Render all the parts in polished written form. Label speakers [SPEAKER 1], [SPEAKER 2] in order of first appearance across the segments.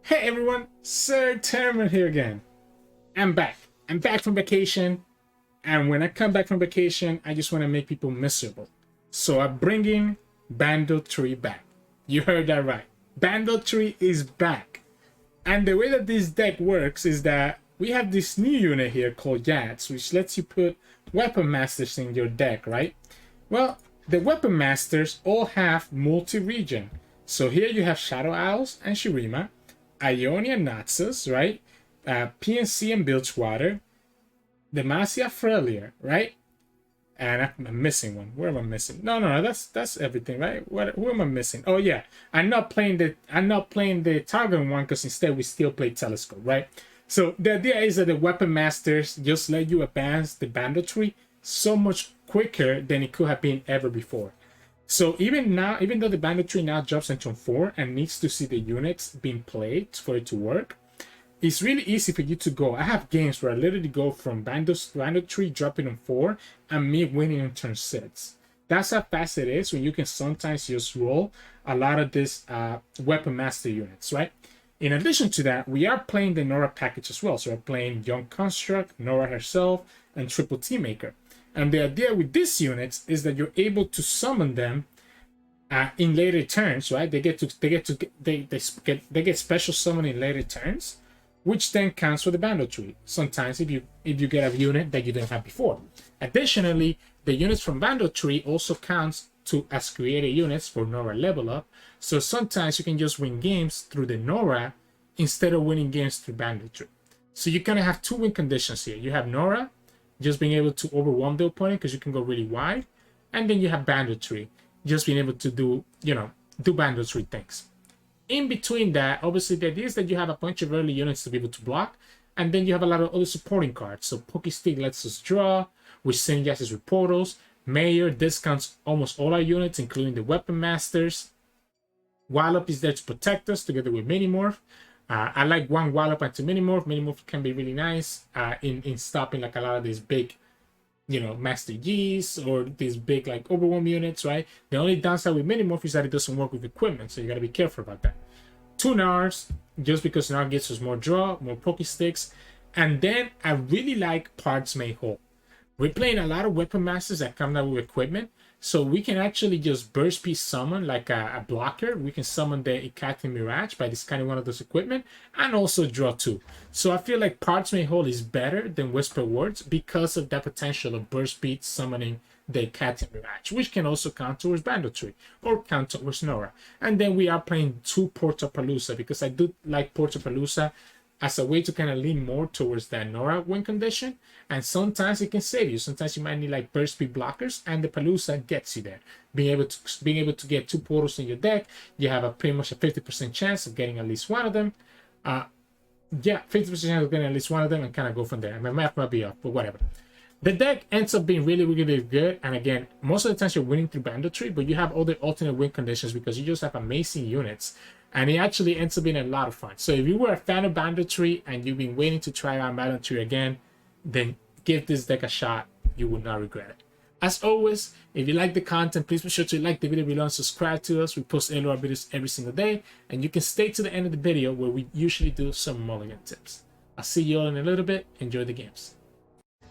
[SPEAKER 1] Hey everyone, Sirturmund here again. I'm back. I'm back from vacation, and when I come back from vacation, I just want to make people miserable. So I'm bringing Bandle Tree back. You heard that right. Bandle Tree is back. And the way that this deck works is that we have this new unit here called Jax, which lets you put Weapon Masters in your deck, right? Well, the Weapon Masters all have multi-region. So here you have Shadow Owls and Shurima, Ionia Naxos, right? PNC and Bilgewater, Demacia Frelia, right? And I'm missing one. Where am I missing? No, that's everything, right? Who am I missing? Oh yeah, I'm not playing the Targon one because instead we still play Telescope, right? So the idea is that the Weapon Masters just let you advance the Bandle Tree so much quicker than it could have been ever before. So even now, even though the Bandle Tree now drops into 4 and needs to see the units being played for it to work, it's really easy for you to go. I have games where I literally go from Bandle Tree dropping on 4 and me winning on turn 6. That's how fast it is when you can sometimes just roll a lot of these Weapon Master units, right? In addition to that, we are playing the Norra package as well. So we're playing Young Construct, Norra herself, and Triple T Maker. And the idea with these units is that you're able to summon them in later turns, right? They get special summon in later turns, which then counts for the Bandle Tree. Sometimes if you get a unit that you didn't have before. Additionally, the units from Bandle Tree also counts as created units for Norra level up. So sometimes you can just win games through the Norra instead of winning games through Bandle Tree. So you kind of have two win conditions here. You have Norra just being able to overwhelm the opponent because you can go really wide, and then you have Bandle Tree just being able to do Bandle Tree things. In between that, obviously the idea is that you have a bunch of early units to be able to block, and then you have a lot of other supporting cards. So Pokestick lets us draw, which synergizes with portals. Mayor discounts almost all our units, including the Weapon Masters. Wallop is there to protect us together with Minimorph. I like one Wallop and two Minimorph. Minimorph can be really nice in stopping like a lot of these big, Master Gs or these big like Overwhelm units, right? The only downside with Minimorph is that it doesn't work with equipment, so you gotta be careful about that. Two Gnars, just because Gnar gets us more draw, more Pokesticks, and then I really like Parts May Whole. We're playing a lot of Weapon Masters that come down with equipment, so we can actually just burst piece summon like a blocker. We can summon the Ikatin Mirage by discarding one of those equipment and also draw 2. So I feel like Parts May Whole is better than Whisper Words because of that potential of burst speed summoning the Ikatin Mirage, which can also count towards Bandle Tree or count towards Norra. And then we are playing 2 Portapalooza because I do like Portapalooza as a way to kind of lean more towards that Norra win condition. And sometimes it can save you. Sometimes you might need like burst speed blockers, and the Palooza gets you there. Being able to get 2 portals in your deck, you have a pretty much a 50% chance of getting at least one of them. 50% chance of getting at least one of them, and kind of go from there. My math might be off, but whatever. The deck ends up being really, really good. And again, most of the times you're winning through Bandle Tree, but you have all the alternate win conditions because you just have amazing units. And it actually ends up being a lot of fun. So if you were a fan of Bandle Tree and you've been waiting to try out Bandle Tree again, then give this deck a shot. You will not regret it. As always, if you like the content, please be sure to like the video below and subscribe to us. We post LOR videos every single day. And you can stay to the end of the video where we usually do some mulligan tips. I'll see you all in a little bit. Enjoy the games.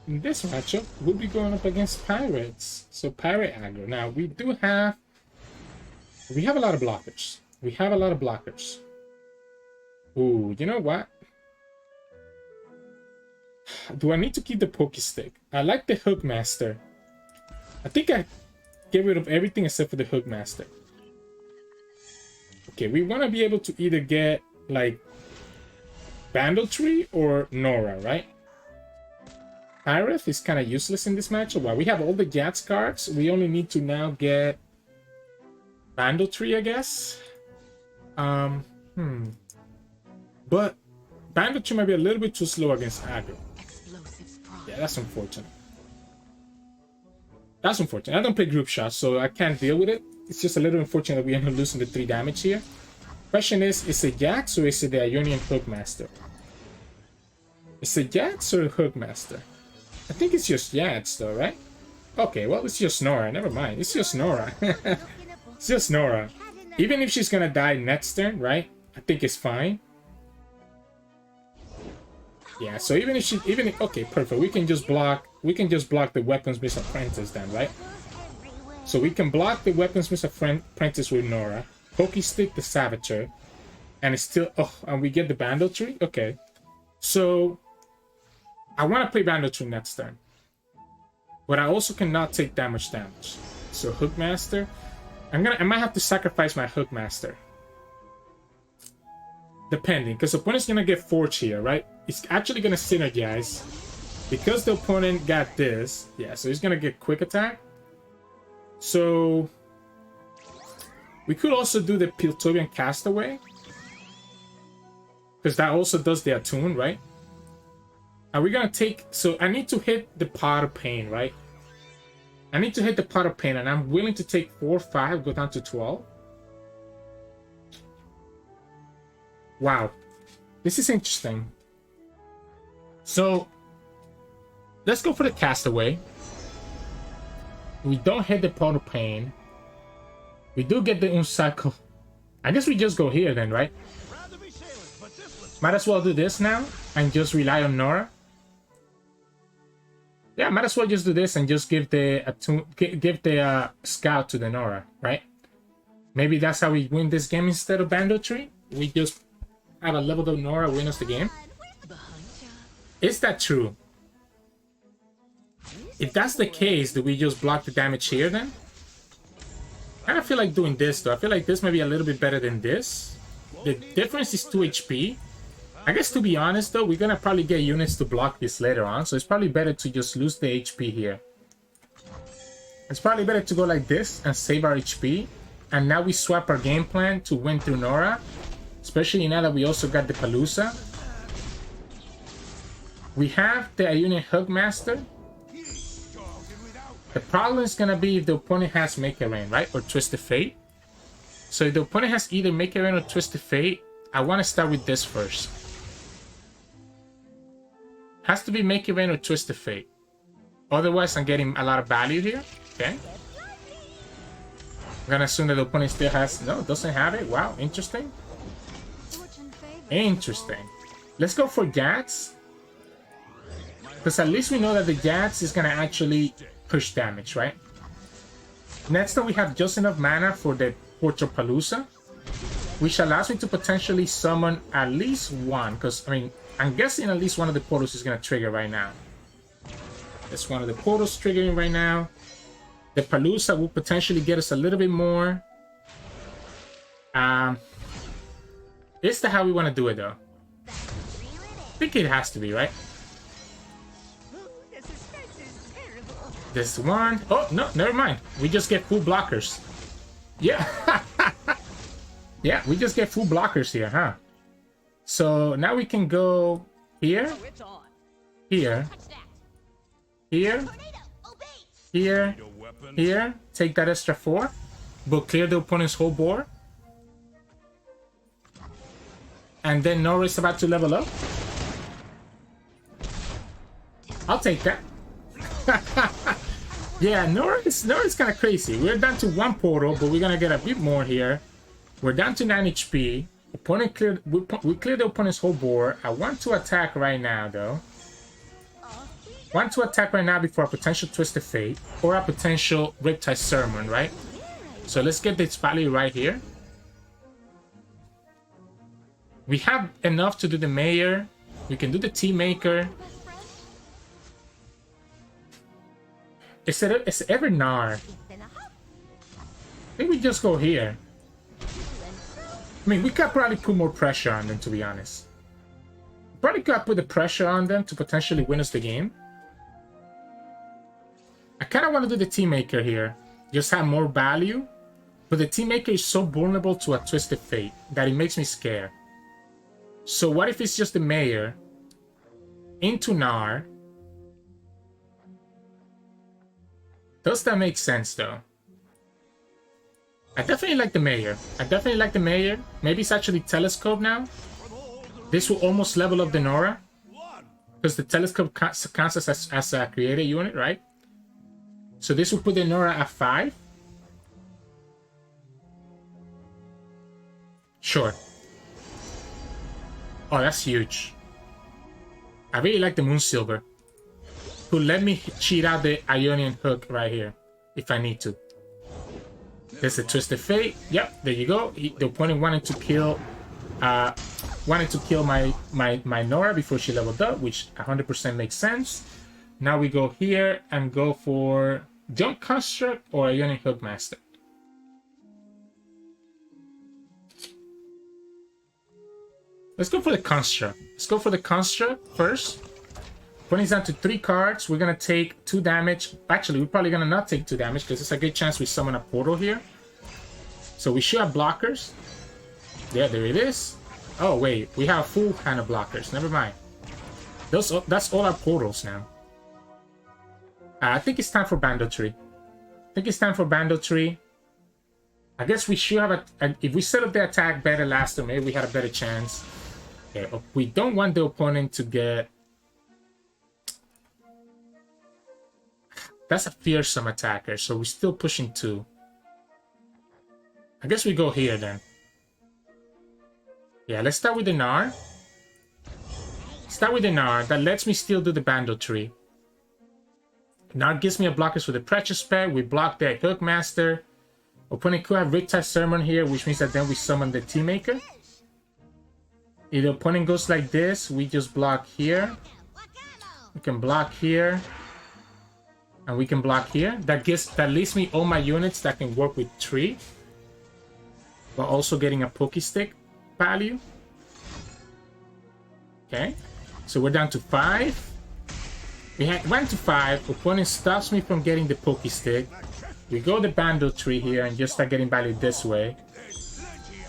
[SPEAKER 1] In this matchup, we'll be going up against Pirates. So Pirate Aggro. Now, we have a lot of blockers. Ooh, you know what? Do I need to keep the Pokestick? I like the Hookmaster. I think I get rid of everything except for the Hookmaster. Okay, we want to be able to either get, like, Bandle Tree or Norra, right? Pirate is kind of useless in this matchup. While we have all the Jax cards, we only need to now get Bandle Tree, I guess. But Bandle Tree might be a little bit too slow against Aggro. Yeah, that's unfortunate. I don't play group shots, so I can't deal with it. It's just a little unfortunate that we end up losing the 3 damage here. Question is it Jax or is it the Ionian Hookmaster? Is it Jax or Hookmaster? I think it's just Jax though, right? Okay, well, it's just Norra. Never mind. It's just Norra. It's just Norra. Even if she's gonna die next turn, right? I think it's fine. Yeah, so even if okay, perfect. We can just block the Weaponsmith Apprentice then, right? So we can block the Weaponsmith Apprentice with Norra, Pokey Stick the Savager, and it's still and we get the Bandle Tree? Okay. So I want to play Bandle Tree next turn. But I also cannot take that much damage. So Hookmaster. I might have to sacrifice my Hookmaster. Depending, because the opponent's gonna get Forge here, right? It's actually gonna synergize. Because the opponent got this, yeah, so he's gonna get quick attack. So we could also do the Piltovian Castaway. Because that also does the attune, right? Are we gonna take... So I need to hit the Pot of Pain, right? I need to hit the Pot of Pain, and I'm willing to take 4, 5, go down to 12. Wow. This is interesting. So, let's go for the Castaway. We don't hit the Pot of Pain. We do get the Uncycle. I guess we just go here then, right? Might as well do this now and just rely on Norra. Yeah, might as well just do this and just give the Scout to the Norra, right? Maybe that's how we win this game instead of Bandle Tree. We just have a leveled up Norra win us the game. Is that true? If that's the case, do we just block the damage here then? I kind of feel like doing this though. I feel like this may be a little bit better than this. The difference is 2 HP. I guess to be honest though, we're gonna probably get units to block this later on, so it's probably better to just lose the HP here. It's probably better to go like this and save our HP. And now we swap our game plan to win through Norra. Especially now that we also got the Palooza. We have the Ionian Hugmaster. The problem is gonna be if the opponent has Make It Rain, right? Or Twisted Fate. So if the opponent has either Make It Rain or Twisted Fate, I want to start with this first. Has to be Make It Rain or Twisted Fate. Otherwise, I'm getting a lot of value here. Okay. I'm gonna assume that the opponent still has... No, doesn't have it. Wow, interesting. Interesting. Let's go for Jax. Because at least we know that the Jax is gonna actually push damage, right? Next up, we have just enough mana for the Portal Palooza, which allows me to potentially summon at least one. Because, I mean, I'm guessing at least one of the portals is gonna trigger right now. That's one of the portals triggering right now. The Palooza will potentially get us a little bit more. Is that how we want to do it, though? I think it has to be, right? This one. Oh, no, never mind. We just get full blockers. Yeah. Yeah, we just get full blockers here, huh? So now we can go here. Here. Here. Here. Here. Take that extra 4. But clear the opponent's whole board. And then Norra is about to level up. I'll take that. Yeah, Norra's kind of crazy. We're down to 1 portal, but we're gonna get a bit more here. We're down to 9 HP. Opponent cleared. We cleared the opponent's whole board. I want to attack right now, though. Want to attack right now before a potential Twisted Fate or a potential Riptide Sirturmund, right? So let's get this value right here. We have enough to do the Mayor. We can do the Tea Maker. It's ever Gnar. I think we just go here. I mean, we could probably put more pressure on them, to be honest. Probably could put the pressure on them to potentially win us the game. I kind of want to do the Tea Maker here. Just have more value. But the Tea Maker is so vulnerable to a Twisted Fate that it makes me scared. So what if it's just the Mayor into Gnar? Does that make sense, though? I definitely like the Mayor. Maybe it's actually Telescope now. This will almost level up the Norra. Because the Telescope counts as a created unit, right? So this will put the Norra at 5. Sure. Oh, that's huge. I really like the Moonsilver. Who let me cheat out the Ionian hook right here, if I need to. There's a Twisted Fate. Yep, there you go. The opponent wanted to kill my Norra before she leveled up, which 100% makes sense. Now we go here and go for Jump Construct or Ionian Hook Master. Let's go for the Construct. Let's go for the Construct first. Opponent's down to 3 cards. We're gonna take 2 damage. Actually, we're probably gonna not take 2 damage because it's a good chance we summon a portal here. So we should have blockers. Yeah, there it is. Oh wait, we have a full hand of blockers. Never mind. That's all our portals now. I think it's time for Bandle Tree. I guess we should have if we set up the attack better last time, maybe we had a better chance. Okay, we don't want the opponent to get... That's a fearsome attacker, so we're still pushing 2. I guess we go here then. Yeah, let's start with the Gnar. That lets me still do the Bandle Tree. Gnar gives me a blockers for the Precious Spec. We block the Hook Master. Opponent could have Riptide Sirturmund here, which means that then we summon the Teamaker. If the opponent goes like this, we just block here. We can block here. And we can block here. That leaves me all my units that can work with 3. But also getting a Pokestick value. Okay. So we're down to 5. We went to 5. Opponent stops me from getting the Pokestick. We go the Bandle Tree here and just start getting value this way.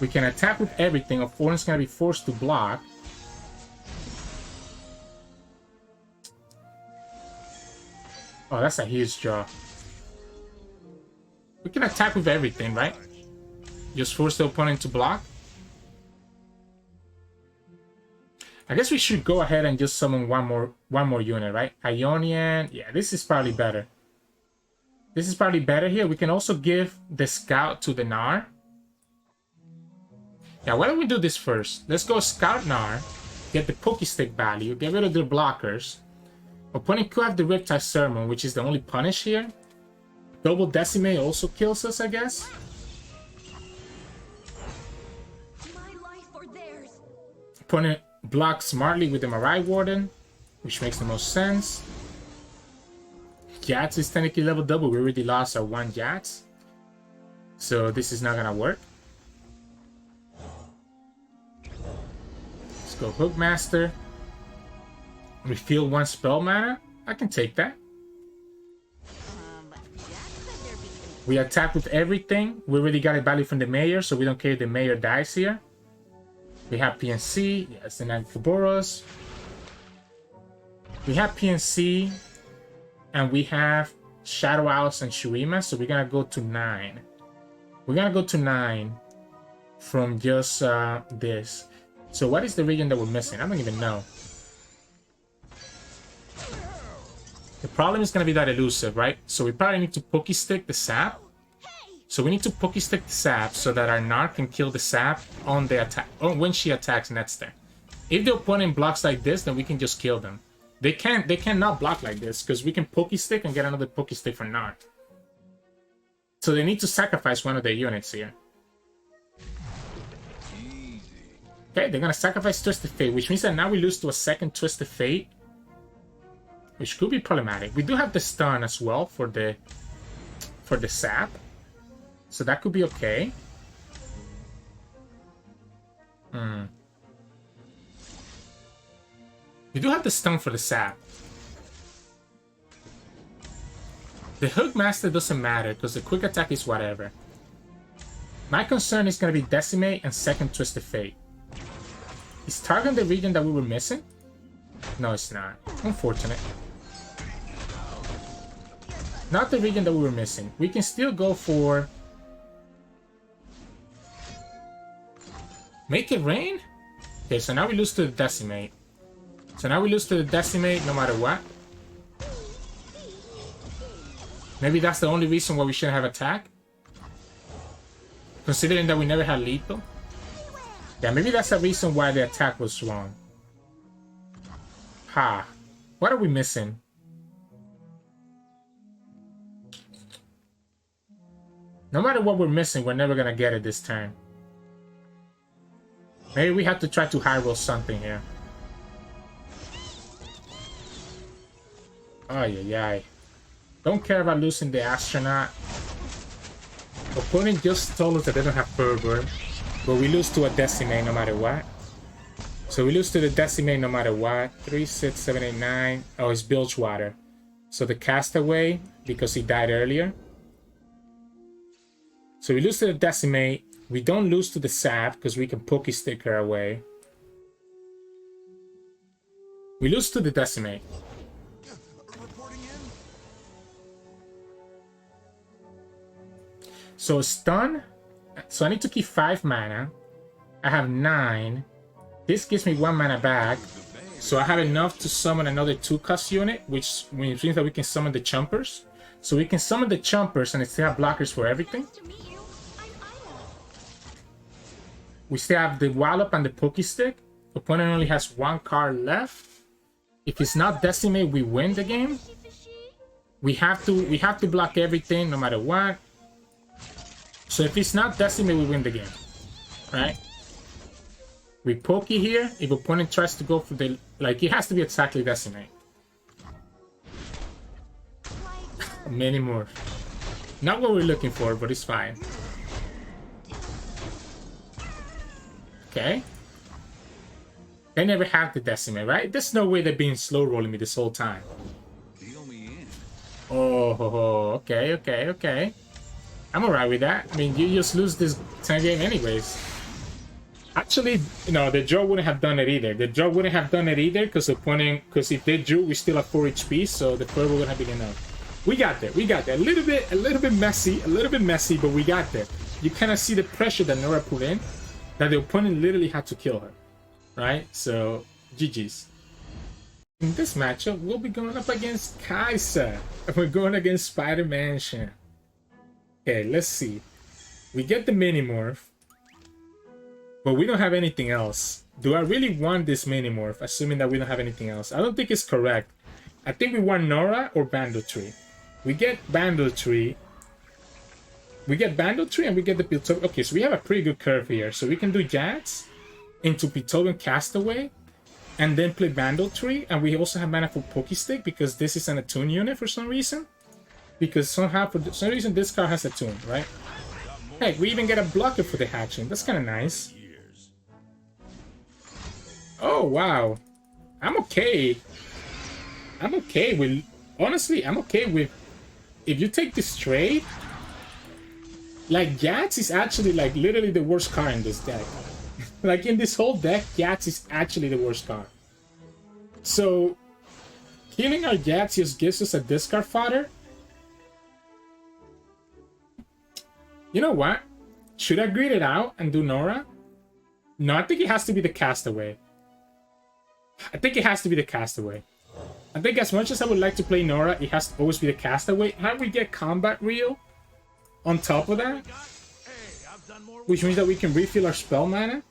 [SPEAKER 1] We can attack with everything. Opponent's gonna be forced to block. Oh, that's a huge draw. We can attack with everything, right? Just force the opponent to block. I guess we should go ahead and just summon one more unit, right? Ionian. Yeah, this is probably better. Here. We can also give the Scout to the Gnar. Yeah, why don't we do this first? Let's go Scout Gnar. Get the Pokestick value. Get rid of the blockers. Opponent could have the Riptide Sirturmund, which is the only punish here. Double Decimate also kills us, I guess. Opponent blocks smartly with the Mirai Warden, which makes the most sense. Jax is technically leveled up, but we already lost our 1 Jax. So this is not gonna work. Let's go Hook Master. Refill 1 spell mana. I can take that. We attack with everything. We already got a value from the Mayor, so we don't care if the Mayor dies here. We have PNC. Yes, and then Kaboros. We have PNC. And we have Shadow Owls and Shurima, so we're gonna go to 9. We're gonna go to 9 from just this. So what is the region that we're missing? I don't even know. The problem is gonna be that elusive, right? So we probably need to Pokestick the Sap. So we need to Pokestick the Sap so that our Gnar can kill the Sap on the attack, when she attacks next turn. If the opponent blocks like this, then we can just kill them. They cannot block like this because we can Pokestick and get another Pokestick for Gnar. So they need to sacrifice one of their units here. Okay, they're gonna sacrifice Twisted Fate, which means that now we lose to a second Twisted Fate, which could be problematic. We do have the stun as well for the Sap, so that could be okay. We do have the stun for the Sap. The Hook Master doesn't matter because the quick attack is whatever. My concern is going to be Decimate and second Twisted Fate. Is Targon the region that we were missing? No, it's not. Unfortunate. Not the region that we were missing. We can still go for... Make it rain? Okay, so now we lose to the Decimate. So now we lose to the Decimate no matter what. Maybe that's the only reason why we shouldn't have attack. Considering that we never had lethal. Yeah, maybe that's the reason why the attack was wrong. Ha. What are we missing? No matter what we're missing, we're never gonna get it this turn. Maybe we have to try to high roll something here. Oh yeah. Don't care about losing the astronaut. Opponent just told us that they don't have fervor, but we lose to a decimate no matter what. So we lose to the decimate no matter what. 3, 6, 7, 8, 9. Oh, it's Bilgewater. So the castaway because he died earlier. So we lose to the decimate. We don't lose to the sap because we can Pokestick her away. We lose to the decimate. So stun. So I need to keep 5 mana. I have 9. This gives me 1 mana back. So I have enough to summon another 2-cost unit, which means that we can summon the Chompers. So we can summon the Chompers and still have blockers for everything. We still have the Wallop and the Pokestick. Opponent only has 1 card left. If it's not Decimate, we win the game. We have to block everything no matter what. So if it's not Decimate, we win the game. Right? We Pokey here. If opponent tries to go for the... Like, it has to be exactly Decimate. Many more. Not what we're looking for, but it's fine. Okay. They never have the Decimate, right? There's no way they're being slow rolling me this whole time. Oh, okay. I'm alright with that. I mean, you just lose this turn game anyways. Actually, no, the draw wouldn't have done it either. The draw wouldn't have done it either because if they drew, we still have 4 HP, so the purple wouldn't have been enough. We got there. A little bit messy, but we got there. You kind of see the pressure that Norra put in, that the opponent literally had to kill her, right? So, GG's. In this matchup, we'll be going up against Kai'Sa. We're going against Spider-Mansion. Okay, let's see. We get the Minimorph, but we don't have anything else. Do I really want this Minimorph, assuming that we don't have anything else? I don't think it's correct. I think we want Norra or Bandle Tree. We get Bandle Tree. We get Bandle Tree and we get the Piltover. Okay, so we have a pretty good curve here. So we can do Jax into Piltover Castaway and then play Bandle Tree. And we also have mana for Pokestick because this is an attune unit for some reason. Because somehow, for some reason, this card has attune, right? Hey, we even get a blocker for the hatching. That's kind of nice. Oh, wow. I'm okay. Honestly, I'm okay with... If you take this trade... Like, Jax is actually, like, literally the worst card in this deck. Like, in this whole deck, Jax is actually the worst card. So, killing our Jax just gives us a discard fodder. You know what? Should I grid it out and do Norra? No, I think it has to be the Castaway. I think as much as I would like to play Norra, it has to always be the Castaway. How we get Combat Reel on top of that, which means that we can refill our spell mana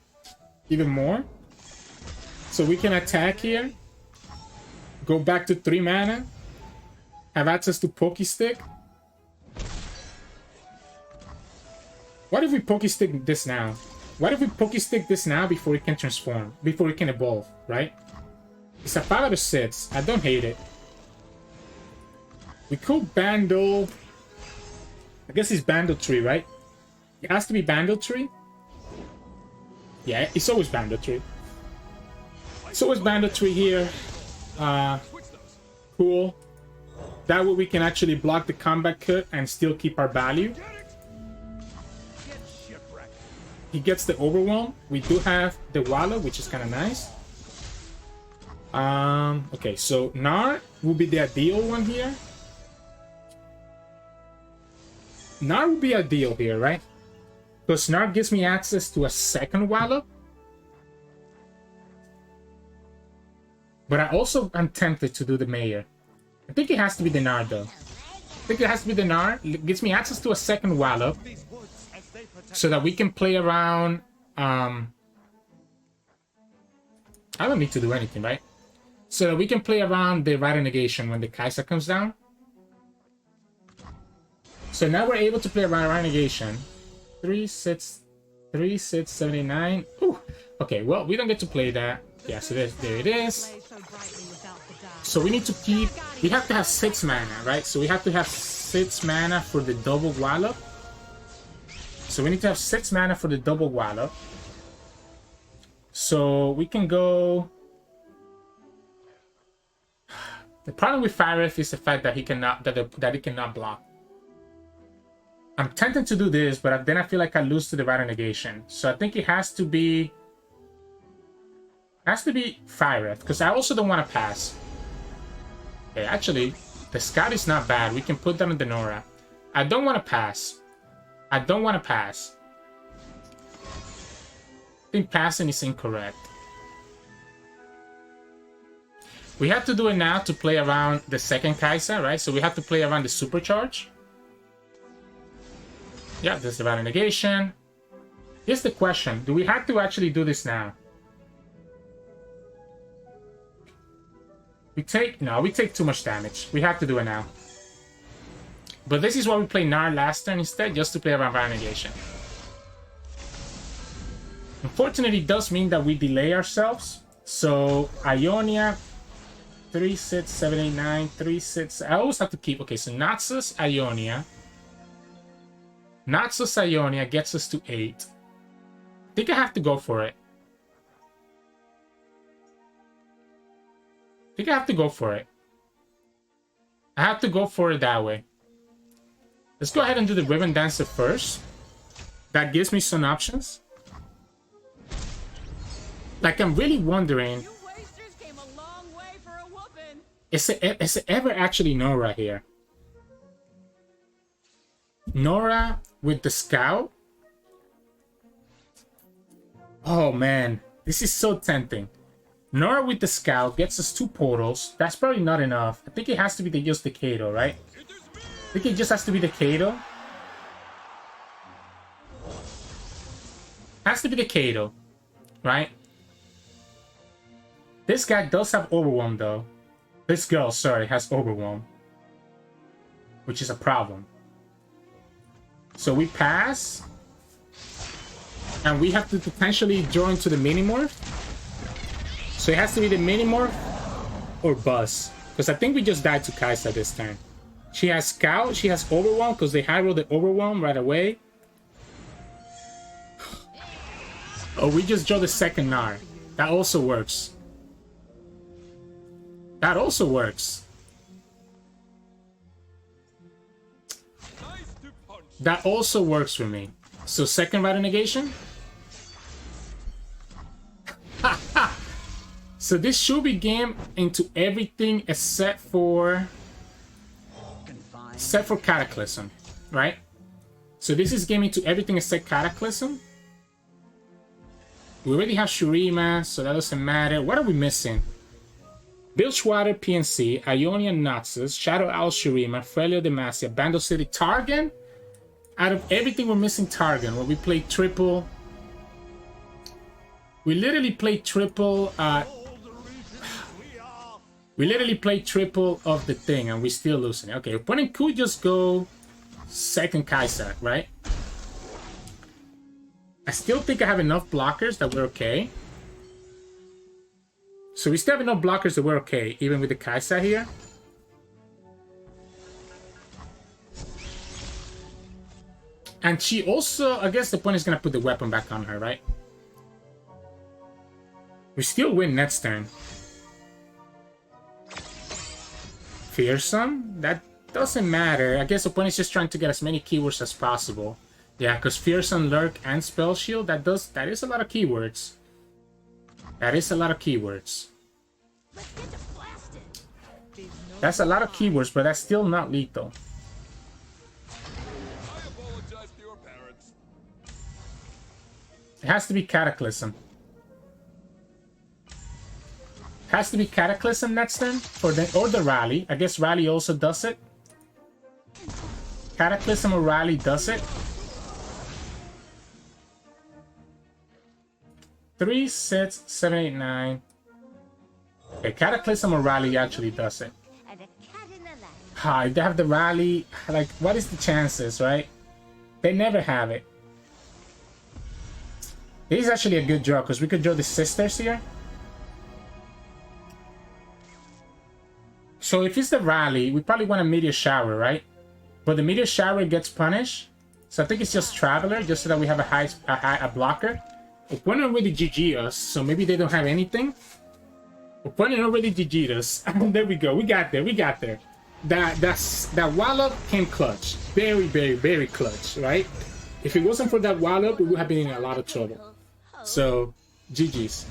[SPEAKER 1] even more. So we can attack here, go back to 3 mana, have access to Pokestick. What if we Pokestick this now? What if we Pokestick this now before it can transform, before it can evolve, right? It's a 5 out of 6. I don't hate it. We could Bandle... I guess it's Bandle Tree, right? It has to be Bandle Tree. Yeah, it's always Bandle Tree. It's always Bandle Tree here. Cool. That way we can actually block the combat cut and still keep our value. He gets the Overwhelm. We do have the Wallow, which is kind of nice. Okay, so Gnar will be the ideal one here. Gnar will be ideal here, right? Because Gnar gives me access to a second Wallow. But I also am tempted to do the Mayor. I think it has to be the Gnar, though. I think it has to be the Gnar. It gives me access to a second Wallow. So that we can play around... I don't need to do anything, right? so that we can play around the Rider Negation when the Kai'Sa comes down. So now we're able to play around Rider Negation. 3, 6, 79. Ooh. Okay, well, we don't get to play that. Yeah, so there it is. So we need to keep... We have to have 6 mana, right? So we have to have 6 mana for the double Wallop. So we need to have 6 mana for the double Wallop. So we can go... The problem with Fire F is the fact that he cannot that he cannot block. I'm tempted to do this, but then I feel like I lose to the Rider Negation. So I think it has to be Fire F, because I also don't want to pass. Okay, actually, the Scout is not bad. We can put that on the Norra. I don't want to pass. I don't want to pass. I think passing is incorrect. We have to do it now to play around the second Kai'Sa, right? So we have to play around the Supercharge. Yeah, there's the Rider Negation. Here's the question. Do we have to actually do this now? We take too much damage. We have to do it now. But this is why we play Gnar last turn instead, just to play around Rider Negation. Unfortunately, it does mean that we delay ourselves. So, Ionia, 3, 6, 7, 8, 9, 3, 6. I always have to keep... Okay, so Naxos, Ionia. Naxos, Ionia gets us to 8. I think I have to go for it. I think I have to go for it. I have to go for it that way. Let's go ahead and do the Ribbon Dancer first. That gives me some options. Like, I'm really wondering... Is it ever actually Norra here? Norra with the Scout? Oh man, this is so tempting. Norra with the Scout gets us 2 portals. That's probably not enough. I think it has to be just the Kato, right? I think it just has to be the Kato. Has to be the Kato, right? This guy does have Overwhelm though. This girl, sorry, has Overwhelm, which is a problem. So we pass, and we have to potentially join to the Minimorph. So it has to be the Minimorph or Buzz, because I think we just died to Kai'Sa this turn. She has Scout, she has Overwhelm, because they high roll the Overwhelm right away. Oh, we just draw the second Gnar. That also works. That also works. That also works for me. So second Rider Negation. So this should be game into everything except for Cataclysm, right? So this is game into everything except Cataclysm. We already have Shurima, so that doesn't matter. What are we missing? Bilgewater, PNC, Ionia, Naxos, Shadow Owl, Shurima, Frelia, Demacia, Bandle City, Targon. Out of everything, we're missing Targon. Where we play triple. We literally play triple. We literally play triple of the thing, and we're still losing it. Okay, opponent could just go second Kai'Sa, right? I still think I have enough blockers that we're okay. So we still have enough blockers that we're okay, even with the Kai'Sa here. And she also, I guess the point is going to put the weapon back on her, right? We still win next turn. Fearsome? That doesn't matter. I guess the point is just trying to get as many keywords as possible. Yeah, because Fearsome, Lurk, and Spell Shield, that is a lot of keywords. That is a lot of keywords. That's a lot of keywords, but that's still not lethal. It has to be Cataclysm. Has to be Cataclysm next turn, or the Rally. I guess Rally also does it. Cataclysm or Rally does it. 3, 6, 7, 8, 9. Okay, Cataclysm or Rally actually does it. Hi, they have the Rally. Like, what is the chances, right? They never have it. This is actually a good draw, because we could draw the Sisters here. So if it's the Rally, we probably want a Meteor Shower, right? But the Meteor Shower gets punished. So I think it's just Traveler, just so that we have a blocker. Opponent already GG'd us, so maybe they don't have anything. Opponent already GG'd us. There we go. We got there. We got there. That wallop came clutch. Very, very, very clutch, right? If it wasn't for that wallop, we would have been in a lot of trouble. So, GG's.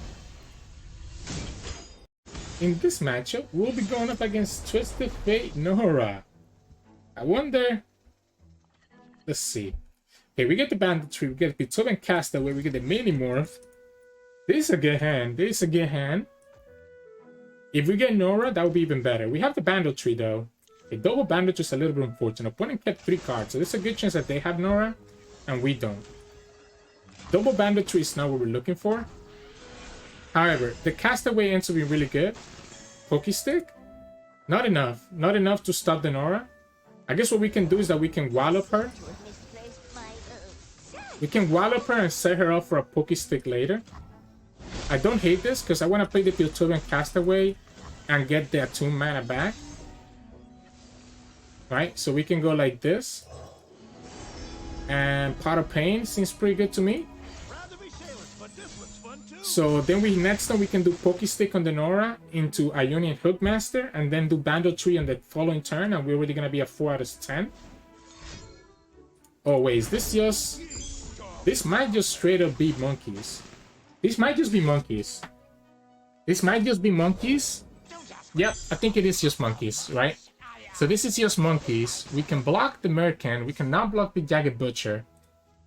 [SPEAKER 1] In this matchup, we'll be going up against Twisted Fate Norra. I wonder... Let's see. Okay, we get the Bandle Tree, we get the Beethoven Castaway, we get the Mini Morph. This is a good hand. This is a good hand. If we get Norra, that would be even better. We have the Bandle Tree, though. A double Bandle Tree is a little bit unfortunate. Opponent kept 3 cards, so there's a good chance that they have Norra, and we don't. Double Bandle Tree is not what we're looking for. However, the Castaway ends up being really good. Pokestick? Not enough. Not enough to stop the Norra. I guess what we can do is that we can wallop her. We can wallop her and set her up for a Pokestick later. I don't hate this because I want to play the Piltover Castaway and get the Attune mana back. Right? So we can go like this. And Pot of Pain seems pretty good to me. So then next time we can do Pokestick on the Norra into Ionian Hookmaster and then do Bandle Tree on the following turn, and we're already gonna be a 4 out of 10. Oh wait, is this just... This might just straight up be monkeys. This might just be monkeys. This might just be monkeys. Yep, I think it is just monkeys, right? So this is just monkeys. We can block the Merkin. We cannot block the Jagged Butcher.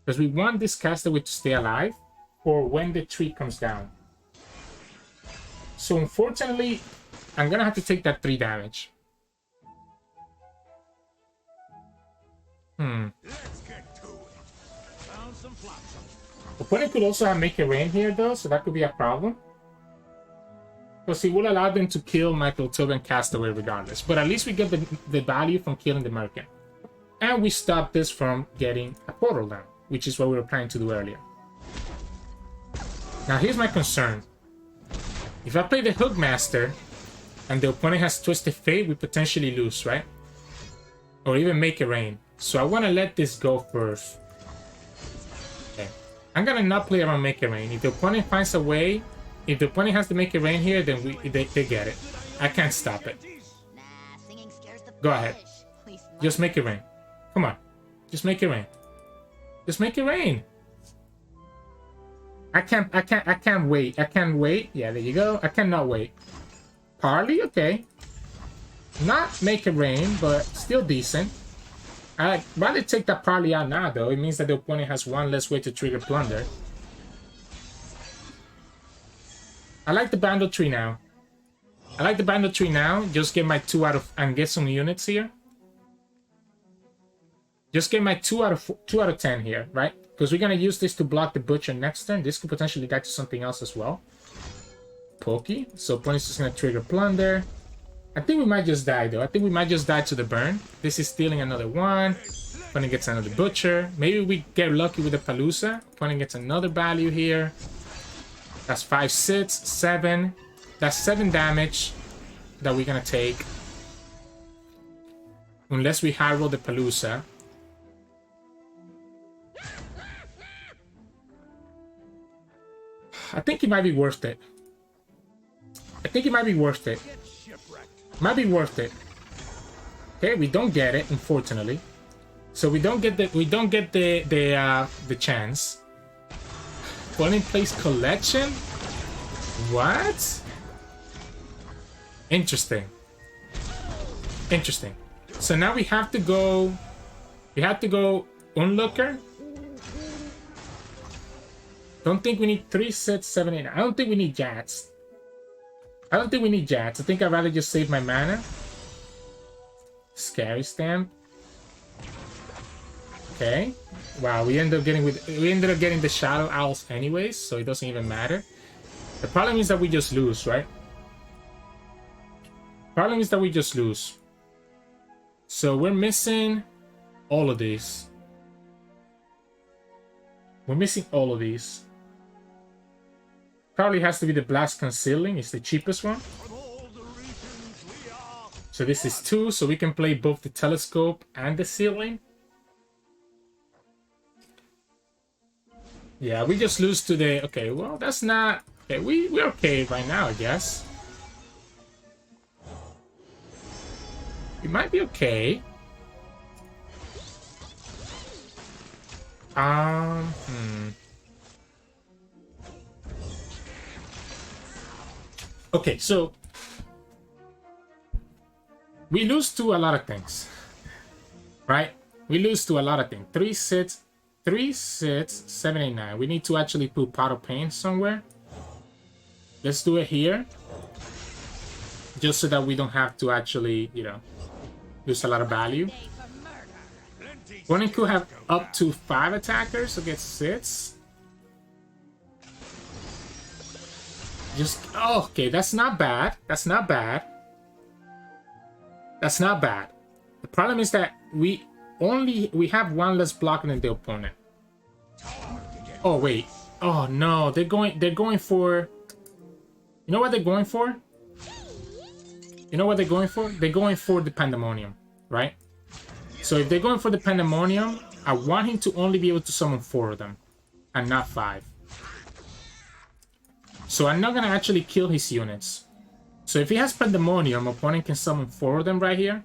[SPEAKER 1] Because we want this Castaway to stay alive for when the tree comes down. So unfortunately, I'm gonna have to take that 3 damage.
[SPEAKER 2] Let's get to it. Found some flotsam.
[SPEAKER 1] Opponent could also have Make It Rain here though, so that could be a problem. Because he will allow them to kill my Piltover Castaway regardless. But at least we get the value from killing the Merkin. And we stop this from getting a portal down, which is what we were planning to do earlier. Now here's my concern. If I play the Hookmaster and the opponent has Twisted Fate, we potentially lose, right? Or even Make It Rain. So I want to let this go first. Okay. I'm gonna not play around Make It Rain. If the opponent finds a way, if the opponent has to Make It Rain here, then they get it. I can't stop it. Go ahead. Just Make It Rain. Come on. Just Make It Rain. Just Make It Rain. I can't wait. I can't wait. Yeah, there you go. I cannot wait. Parley? Okay. Not Make It Rain, but still decent. I'd rather take that Parley out now, though. It means that the opponent has 1 less way to trigger Plunder. I like the Bandle Tree now. I like the Bandle Tree now. Just get my 2 out of... and get some units here. Just get my 2 out of 10 here, right? Because we're going to use this to block the Butcher next turn. This could potentially die to something else as well. Pokey. So opponent's just going to trigger Plunder. I think we might just die, though. I think we might just die to the burn. This is stealing another 1. Opponent gets another Butcher. Maybe we get lucky with the Palooza. Opponent gets another value here. That's 5, 6, 7. That's 7 damage that we're going to take. Unless we high roll the Palooza. I think it might be worth it. I think it might be worth it. Might be worth it. Okay, we don't get it, unfortunately. So we don't get the chance. Opponent plays Collection? What? Interesting. Interesting. So now we have to go Onlooker. Don't think we need 3, 6, 7, 8. I don't think we need Jax. I don't think we need Jax. I think I'd rather just save my mana. Scary Stamp. Okay. Wow, we ended up getting the Shadow Owls anyways, so it doesn't even matter. The problem is that we just lose, right? Problem is that we just lose. So we're missing all of these. We're missing all of these. Probably has to be the Blast Concealing. It's the cheapest one. So this is 2, so we can play both the Telescope and the Sealing. Yeah, we just lose to the... Okay, well, that's not... Okay, we're okay right now, I guess. We might be okay. Okay, so we lose to a lot of things, right? We lose to a lot of things. 3 sits, 7, 8, 9. We need to actually put Pot of Pain somewhere. Let's do it here, just so that we don't have to actually, you know, lose a lot of value. One could have up to 5 attackers against sits. Just, oh, okay, that's not bad. That's not bad. That's not bad. The problem is that we have 1 less block than the opponent. Oh wait. Oh no, they're going for... You know what they're going for? You know what they're going for? They're going for the Pandemonium, right? So if they're going for the Pandemonium, I want him to only be able to summon 4 of them, and not 5. So I'm not gonna actually kill his units. So if he has Pandemonium, opponent can summon 4 of them right here.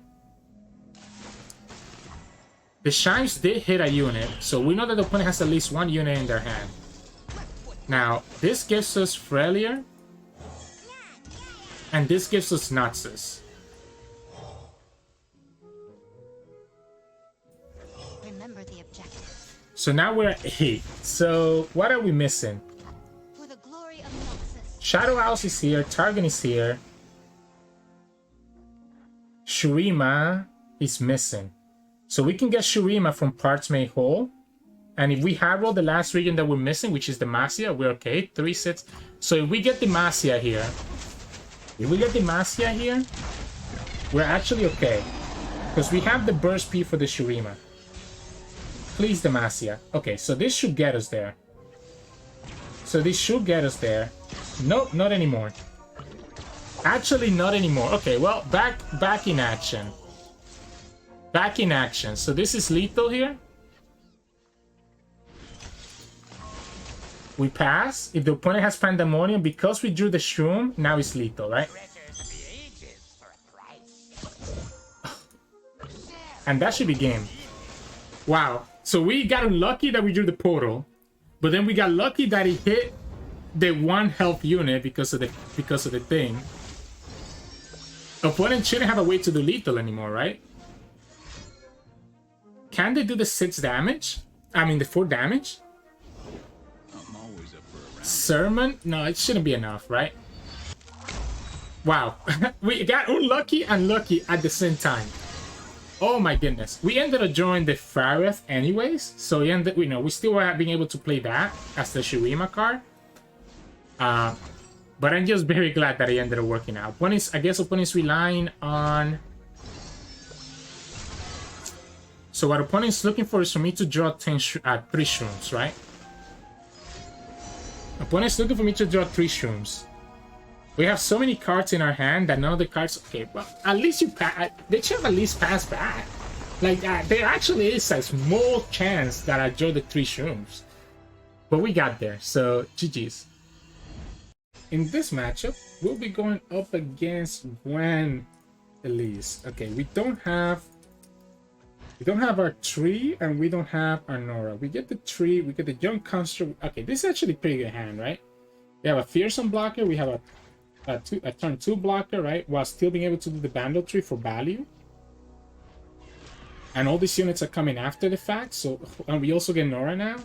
[SPEAKER 1] The Chimes did hit a unit, so we know that the opponent has at least 1 unit in their hand. Now, this gives us Freljord, and this gives us Noxus.
[SPEAKER 3] Remember the objective.
[SPEAKER 1] So now we're at 8. So what are we missing?
[SPEAKER 3] For the glory of Noxus.
[SPEAKER 1] Shadow House is here, Targon is here. Shurima is missing. So we can get Shurima from Parts Made Whole. And if we high roll the last region that we're missing, which is Demacia, we're okay. 3 sits. So if we get Demacia here, we're actually okay. Because we have the Burst P for the Shurima. Please, Demacia. Okay, so this should get us there. Nope, not anymore. Actually, not anymore. Okay, well, back in action. Back in action. So this is lethal here. We pass. If the opponent has Pandemonium, because we drew the Shroom, now it's lethal, right? And that should be game. Wow. So we got unlucky that we drew the portal, but then we got lucky that he hit the 1 health unit because of the thing. Opponent shouldn't have a way to do lethal anymore, right? Can they do the 6 damage? I mean the 4 damage? Sirturmund? No, it shouldn't be enough, right? Wow. We got unlucky and lucky at the same time. Oh my goodness. We ended up drawing the Fareth anyways. So we still were being able to play that as the Shurima card. But I'm just very glad that it ended up working out. I guess opponent's relying on... So what opponent's looking for is for me to draw 3 Shrooms, right? Opponent's looking for me to draw 3 Shrooms. We have so many cards in our hand that none of the cards... Okay, well, at least they should have at least passed back. Like, there actually is a small chance that I draw the 3 Shrooms. But we got there, so GG's. In this matchup, we'll be going up against Gwen Elise. Okay, we don't have our tree, and we don't have our Norra. We get the tree, we get the Young Construct. Okay, this is actually a pretty good hand, right? We have a Fearsome blocker, we have a turn 2 blocker, right? While still being able to do the Bandle Tree for value. And all these units are coming after the fact, so... And we also get Norra now.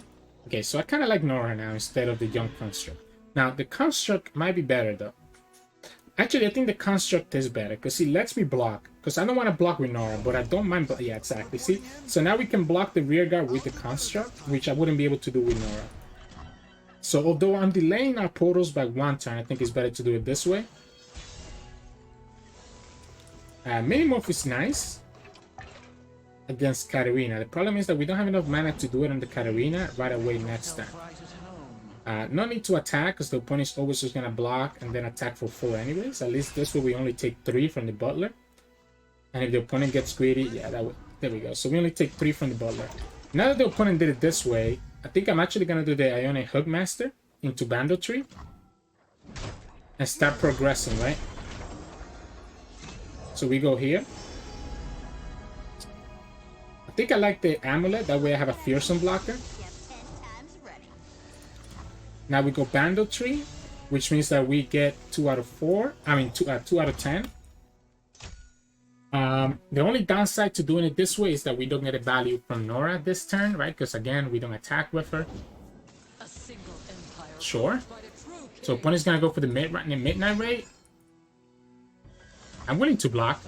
[SPEAKER 1] Okay, so I kind of like Norra now instead of the Young Construct. Now, the Construct might be better, though. Actually, I think the Construct is better, because it lets me block. Because I don't want to block with Norra, but I don't mind... Yeah, exactly. See? So now we can block the rear guard with the Construct, which I wouldn't be able to do with Norra. So although I'm delaying our portals by 1 turn, I think it's better to do it this way. Minimorph is nice against Katarina. The problem is that we don't have enough mana to do it on the Katarina right away next turn. No need to attack because the opponent is always just going to block and then attack for 4 anyways. At least this way we only take 3 from the Butler. And if the opponent gets greedy, yeah, there we go. So we only take 3 from the Butler. Now that the opponent did it this way, I think I'm actually going to do the Ionic Hookmaster into Bandle Tree. And start progressing, right? So we go here. I think I like the Amulet. That way I have a Fearsome blocker. Now we go Bandle Tree, which means that we get 2 out of 4. I mean, 2 out of 10. The only downside to doing it this way is that we don't get a value from Norra this turn, right? Because again, we don't attack with her. Sure. So opponent's gonna go for the midnight raid. I'm willing to block.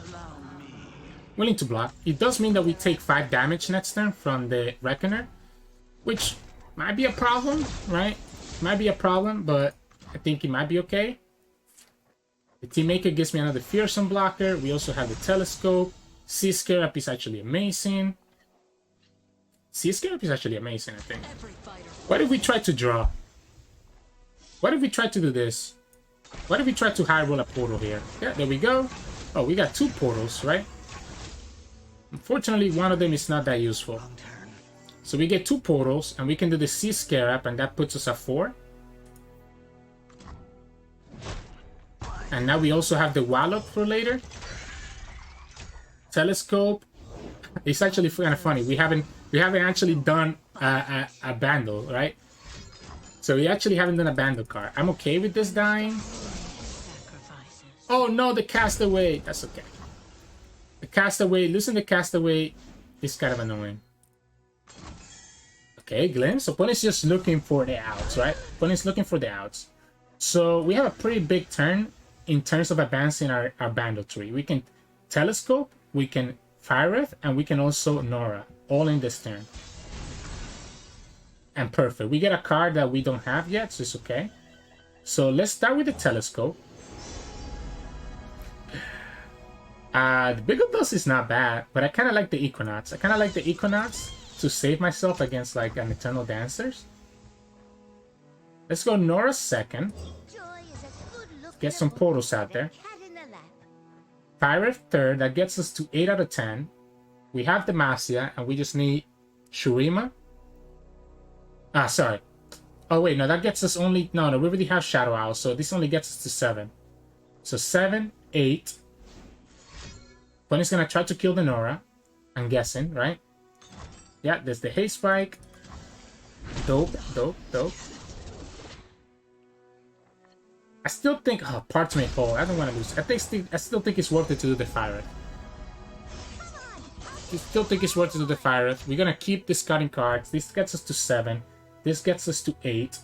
[SPEAKER 1] Willing to block. It does mean that we take 5 damage next turn from the Reckoner, which might be a problem, right? Might be a problem, but I think it might be okay. The Team Maker gives me another Fearsome blocker. We also have the Telescope. Sea Scarab is actually amazing. Sea Scarab is actually amazing, I think. What if we try to draw? What if we try to do this? What if we try to high roll a portal here? Yeah, there we go. Oh, we got 2 portals, right? Unfortunately, one of them is not that useful. So we get 2 portals, and we can do the Sea Scarab, and that puts us at 4. And now we also have the Wallop for later. Telescope. It's actually kind of funny. We haven't actually done a bundle, right? So we actually haven't done a bundle card. I'm okay with this dying. Oh no, the Castaway. That's okay. The Castaway, losing the Castaway is kind of annoying. Okay, Glimpse. Opponent's just looking for the outs, right? Opponent's looking for the outs. So we have a pretty big turn in terms of advancing our Bandle Tree. We can Telescope, we can Fireth, and we can also Norra, all in this turn. And perfect. We get a card that we don't have yet, so it's okay. So let's start with the Telescope. The Biggle Dust is not bad, but I kind of like the Equinox. I kind of like the Equinox to save myself against like an Eternal Dancers. Let's go Norra second. Get some portals out there. Pirate third, that gets us to 8 out of 10. We have Demacia, and we just need Shurima. Ah, sorry. Oh, wait, no, that gets us only... No, we already have Shadow Owl, so this only gets us to 7. So 7, 8. Opponent's gonna try to kill the Norra. I'm guessing, right? Yeah, there's the Haste Spike. Dope, dope, dope. I still think... Oh, Parchment Hole. I don't want to lose. I still think it's worth it to do the Fire. I still think it's worth it to do the Fire. We're going to keep discarding cards. This gets us to 7. This gets us to 8.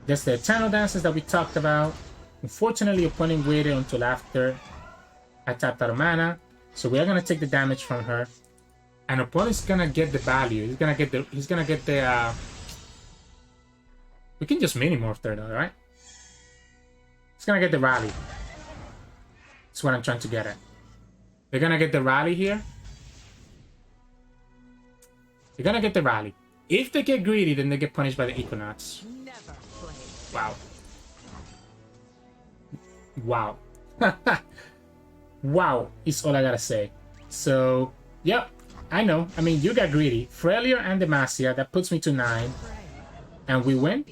[SPEAKER 1] There's the Eternal Dances that we talked about. Unfortunately, opponent waited until after I tapped out of mana. So we are going to take the damage from her. And opponent's going to get the value. He's going to get the... We can just Minimorph there though, right? It's gonna get the rally. That's what I'm trying to get at. They're gonna get the rally here. They're gonna get the rally. If they get greedy, then they get punished by the Equinox. Wow. Wow. Wow is all I gotta say. So, yep. I know. I mean, you got greedy. Freljord and Demacia. That puts me to 9. And we win.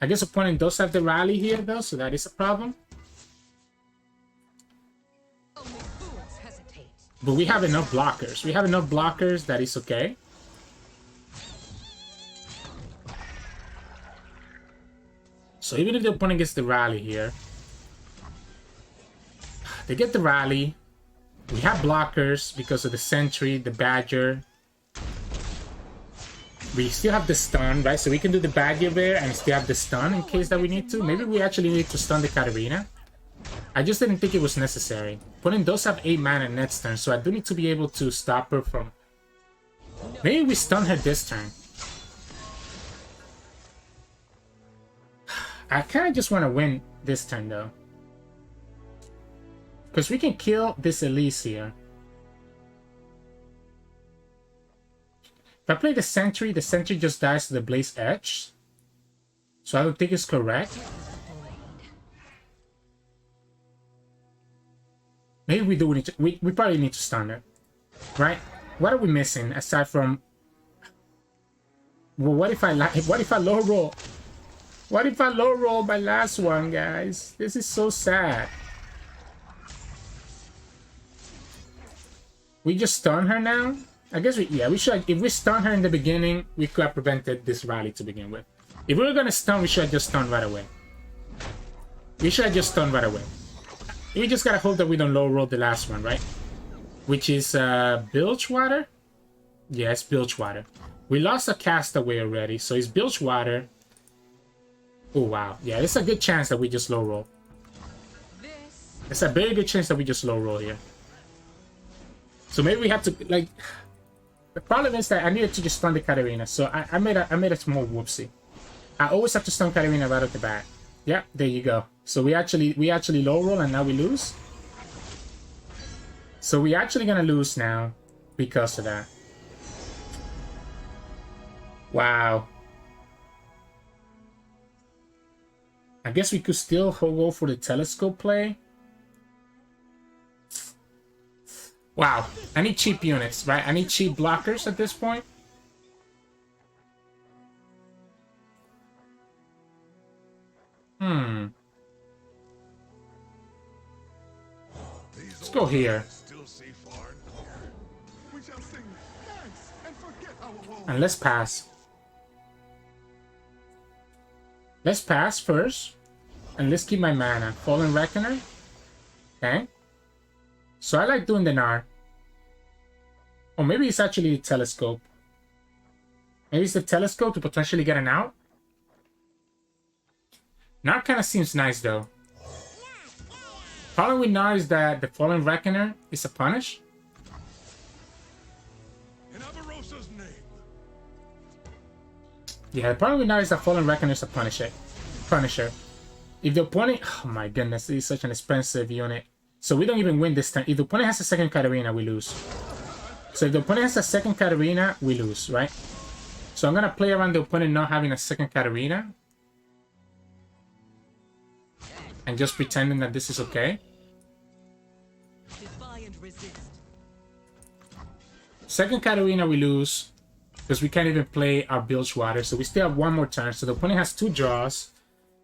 [SPEAKER 1] I guess opponent does have the rally here, though, so that is a problem. But we have enough blockers. We have enough blockers that is okay. So even if the opponent gets the rally here, they get the rally. We have blockers because of the Sentry, the Badger. We still have the stun, right? So we can do the Badger there and still have the stun in case that we need to. Maybe we actually need to stun the Katarina. I just didn't think it was necessary. Opponent does have 8 mana next turn, so I do need to be able to stop her from... Maybe we stun her this turn. I kind of just want to win this turn, though. Because we can kill this Elise here. If I play the Sentry just dies to the Blaze Edge. So I don't think it's correct. Maybe we do need to... We probably need to stun it. Right? What are we missing aside from... Well, what if I low roll? What if I low roll my last one, guys? This is so sad. We just stun her now? I guess we should. If we stun her in the beginning, we could have prevented this rally to begin with. If we were gonna stun, we should have just stunned right away. We should have just stunned right away. We just gotta hope that we don't low roll the last one, right? Which is Bilgewater? Yes, Bilgewater. We lost a Castaway already, so it's Bilgewater. Oh wow, yeah, there's a good chance that we just low roll. There's a very good chance that we just low roll here. So maybe we have to like. The problem is that I needed to just stun the Katarina, so I made a small whoopsie. I always have to stun Katarina right off the bat. Yeah, there you go. So we actually low roll and now we lose. So we're actually gonna lose now because of that. Wow. I guess we could still go for the telescope play. Wow, I need cheap units, right? I need cheap blockers at this point. Let's go here. And let's pass. Let's pass first. And let's keep my mana. Fallen Reckoner. Okay. So I like doing the Gnar. Or maybe it's actually the telescope. Maybe it's the telescope to potentially get an out. Gnar kind of seems nice though. Problem with Gnar is that the Fallen Reckoner is a punish. Yeah, the problem with Gnar is that Fallen Reckoner is a punisher. If the opponent... Oh my goodness, this is such an expensive unit. So we don't even win this time. If the opponent has a second Katarina, we lose. So if the opponent has a second Katarina, we lose, right? So I'm going to play around the opponent not having a second Katarina. And just pretending that this is okay. Second Katarina, we lose. Because we can't even play our Bilgewater. So we still have one more turn. So the opponent has 2 draws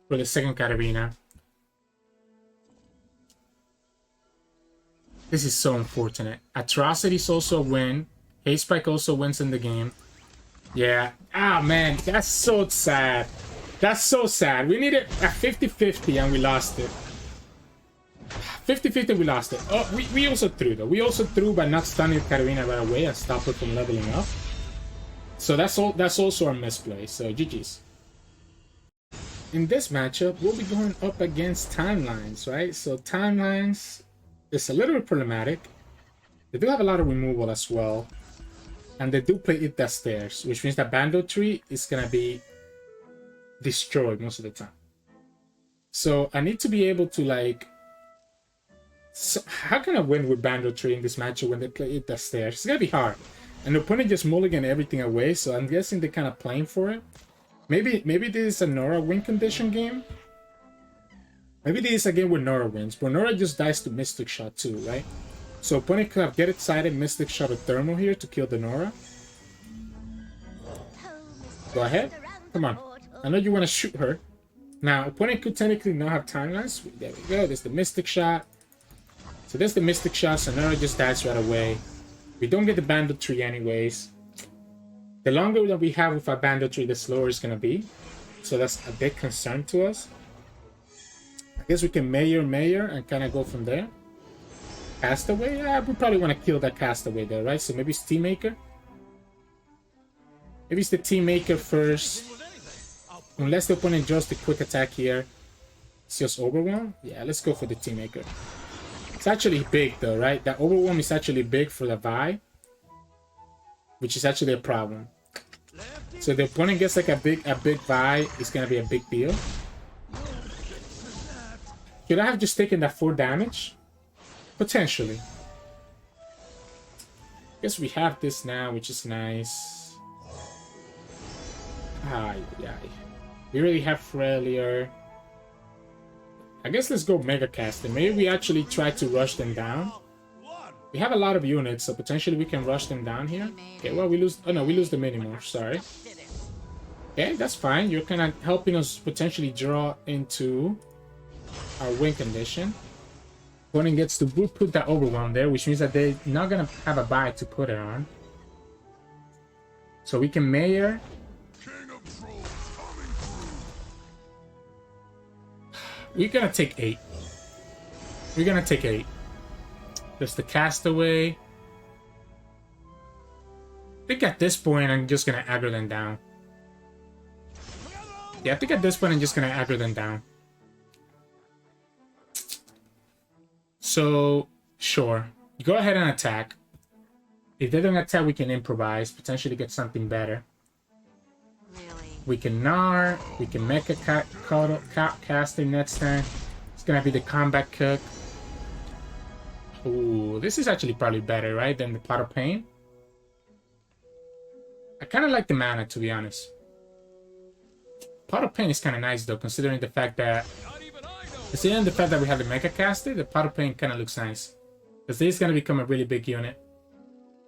[SPEAKER 1] for the second Katarina. This is so unfortunate. Atrocity is also a win. Hayspike also wins in the game. Yeah. Ah, man. That's so sad. That's so sad. We needed a 50-50 and we lost it. 50-50, we lost it. Oh, we also threw, though. We also threw by not stunning Katarina right away and stop her from leveling up. So that's also a misplay. So GG's. In this matchup, we'll be going up against Timelines, right? So Timelines... It's a little bit problematic. They do have a lot of removal as well. And they do play It That Stairs, which means that Bandle Tree is going to be destroyed most of the time. So I need to be able to like... So how can I win with Bandle Tree in this matchup when they play It That Stairs? It's going to be hard. And the opponent just mulligan everything away, so I'm guessing they're kind of playing for it. Maybe this is a Norra win condition game. Maybe this is a game where Norra wins, but Norra just dies to Mystic Shot too, right? So opponent could have Get Excited, Mystic Shot, or Thermal here to kill the Norra. Go ahead. Come on. I know you want to shoot her. Now, opponent could technically not have Timelines. There we go. There's the Mystic Shot. So there's the Mystic Shot, so Norra just dies right away. We don't get the Bandle Tree anyways. The longer that we have with our Bandle Tree, the slower it's going to be. So that's a big concern to us. I guess we can Mayor and kind of go from there. Castaway? Yeah, we probably want to kill that Castaway there, right? So maybe it's Team Maker. Maybe it's the Team Maker first. Unless the opponent draws the quick attack here. It's just Overwhelm? Yeah, let's go for the Team Maker. It's actually big though, right? That Overwhelm is actually big for the Vi. Which is actually a problem. So the opponent gets like a big Vi, it's gonna be a big deal. Could I have just taken that 4 damage? Potentially. Guess we have this now, which is nice. Yeah. We already have Freljord. I guess let's go Mega Caster. Maybe we actually try to rush them down. We have a lot of units, so potentially we can rush them down here. Okay, well, we lose... Oh, no, we lose the Minimorph. Sorry. Okay, that's fine. You're kind of helping us potentially draw into our win condition. Opponent gets to put that Overwhelm there, which means that they're not going to have a buy to put it on. So we can Mayor. We're going to take 8. We're going to take 8. There's the Castaway. I think at this point, I'm just going to aggro them down. Yeah, I think at this point, I'm just going to aggro them down. So, sure. Go ahead and attack. If they don't attack, we can improvise. Potentially get something better.
[SPEAKER 3] Really?
[SPEAKER 1] We can Gnar. We can Mecha Caster next turn. It's going to be the Combat Cook. Ooh, this is actually probably better, right? Than the Pot of Pain. I kind of like the mana, to be honest. Pot of Pain is kind of nice, though, considering the fact that... Considering the fact that we have the Mega Caster, the Pot of Pain kind of looks nice. Because this is going to become a really big unit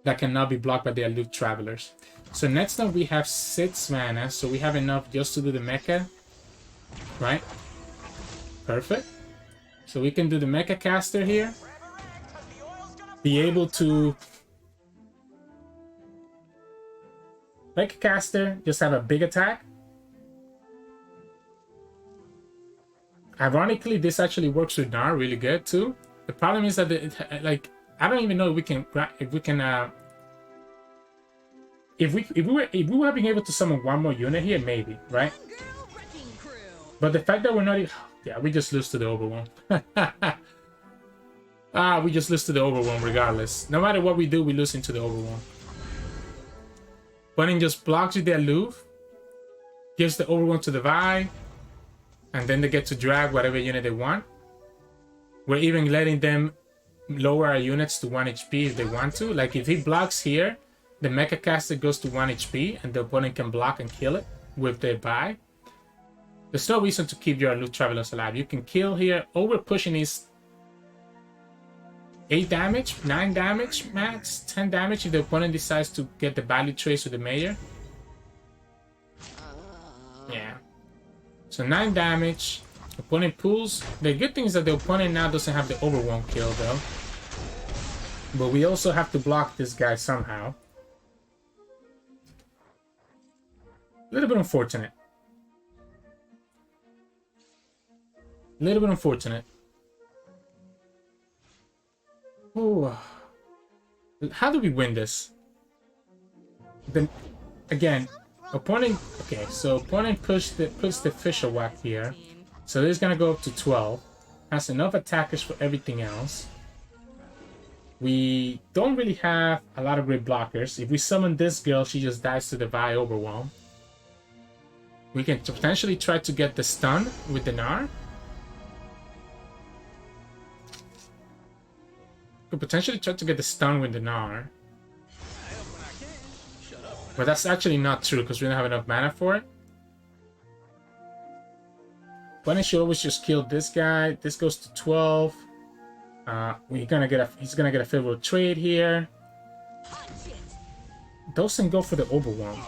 [SPEAKER 1] that cannot be blocked by the Aloof Travelers. So next time we have 6 mana, so we have enough just to do the Mecha. Right? Perfect. So we can do the Mecha Caster here. Be able to... Mecha Caster, just have a big attack. Ironically, this actually works with Gnar really good too. The problem is that I don't even know if we can if we were being able to summon one more unit here, maybe, right? But the fact that we're not, yeah, we just lose to the Overwhelm. We just lose to the Overwhelm regardless. No matter what we do, we lose into the Overwhelm. Bunning just blocks with the Aloof, gives the Overwhelm to the Vi. And then they get to drag whatever unit they want. We're even letting them lower our units to 1 HP if they want to. Like if he blocks here, the Mecha Caster goes to 1 HP and the opponent can block and kill it with their buy. There's no reason to keep your Aloof Travelers alive. You can kill here. All we're pushing is 8 damage, 9 damage max, 10 damage if the opponent decides to get the value trace with the Mayor. Yeah. So 9 damage. Opponent pulls. The good thing is that the opponent now doesn't have the Overwhelm kill though. But we also have to block this guy somehow. A little bit unfortunate. A little bit unfortunate. Oh. How do we win this? Then again. Opponent, okay, so opponent puts the Fisher Whack here. So this is gonna go up to 12. Has enough attackers for everything else. We don't really have a lot of great blockers. If we summon this girl, she just dies to the Vi Overwhelm. We can potentially try to get the stun with the Gnar. Could potentially try to get the stun with the Gnar. But that's actually not true because we don't have enough mana for it. Bunny should always just kill this guy. This goes to 12. He's gonna get a favorable trade here. Doesn't go for the Overwhelm.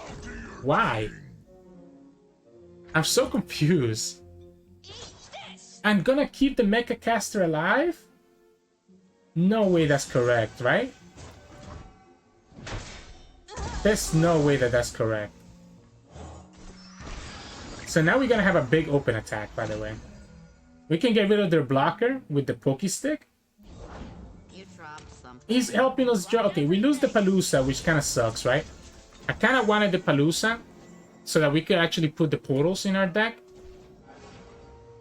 [SPEAKER 1] Why? I'm so confused. I'm gonna keep the Mecha Caster alive? No way that's correct, right? There's no way that that's correct. So now we're gonna have a big open attack, by the way. We can get rid of their blocker with the Poke Stick.
[SPEAKER 3] You dropped something.
[SPEAKER 1] He's helping us draw. Okay, we lose the Palooza, which kind of sucks, right? I kind of wanted the Palooza so that we could actually put the portals in our deck.